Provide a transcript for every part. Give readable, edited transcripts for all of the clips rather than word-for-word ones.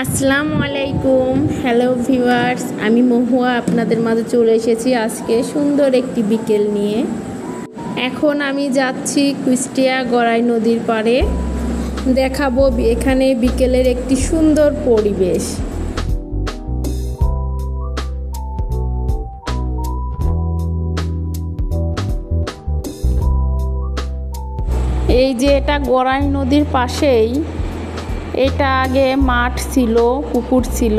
আসসালামু আলাইকুম। Hello viewers, আমি মহুয়া আপনাদের মাঝে চলে এসেছি আজকে সুন্দর একটি বিকেল নিয়ে। এখন আমি যাচ্ছি কুষ্টিয়া গড়াই নদীর পাড়ে, দেখাবো এখানে বিকেলের একটি সুন্দর পরিবেশ। এই যে এটা গড়াই নদীর পাশেই, এটা আগে মাঠ ছিল, পুকুর ছিল,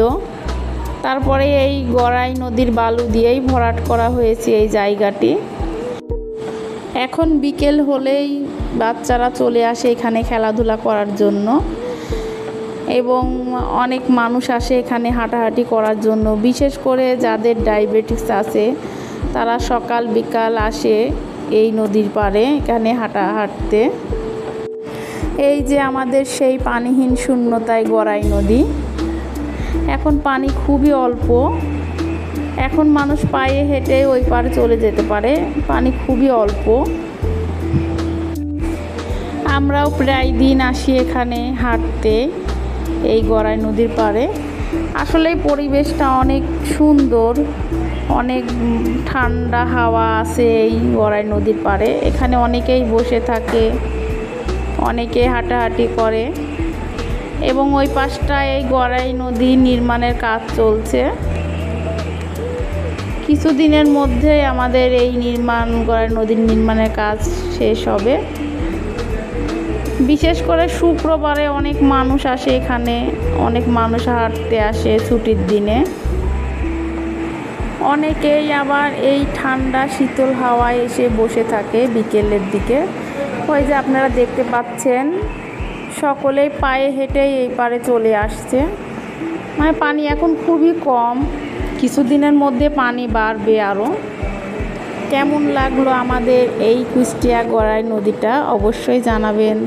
তারপরে এই গড়াই নদীর বালু দিয়েই ভরাট করা হয়েছে এই জায়গাটি। এখন বিকেল হলেই বাচ্চারা চলে আসে এখানে খেলাধুলা করার জন্য, এবং অনেক মানুষ আসে এখানে হাঁটাহাঁটি করার জন্য। বিশেষ করে যাদের ডায়াবেটিস আছে তারা সকাল বিকাল আসে এই নদীর পাড়ে এখানে হাঁটতে। এই যে আমাদের সেই পানিহীন শূন্যতায় গড়াই নদী, এখন পানি খুবই অল্প, এখন মানুষ পায়ে হেঁটে ওই পারে চলে যেতে পারে, পানি খুবই অল্প। আমরাও প্রায় দিন আসি এখানে হাঁটতে এই গড়াই নদীর পাড়ে। আসলে পরিবেশটা অনেক সুন্দর, অনেক ঠান্ডা হাওয়া আছে এই গড়াই নদীর পাড়ে। এখানে অনেকেই বসে থাকে, অনেকে হাঁটাহাঁটি করে, এবং ওই পাশটায় এই গড়াই নদী নির্মাণের কাজ চলছে। কিছুদিনের মধ্যে আমাদের এই গড়াই নদীর নির্মাণের কাজ শেষ হবে। বিশেষ করে শুক্রবারে অনেক মানুষ আসে এখানে, অনেক মানুষ হাঁটতে আসে ছুটির দিনে। অনেকেই আবার এই ঠান্ডা শীতল হাওয়ায় এসে বসে থাকে বিকেলের দিকে। ওই যে আপনারা দেখতে পাচ্ছেন সকলেই পায়ে হেঁটেই এই পারে চলে আসছে। মানে পানি এখন খুবই কম, কিছুদিনের মধ্যে পানি বাড়বে আরও। কেমন লাগলো আমাদের এই কুষ্টিয়া গড়াই নদীটা অবশ্যই জানাবেন।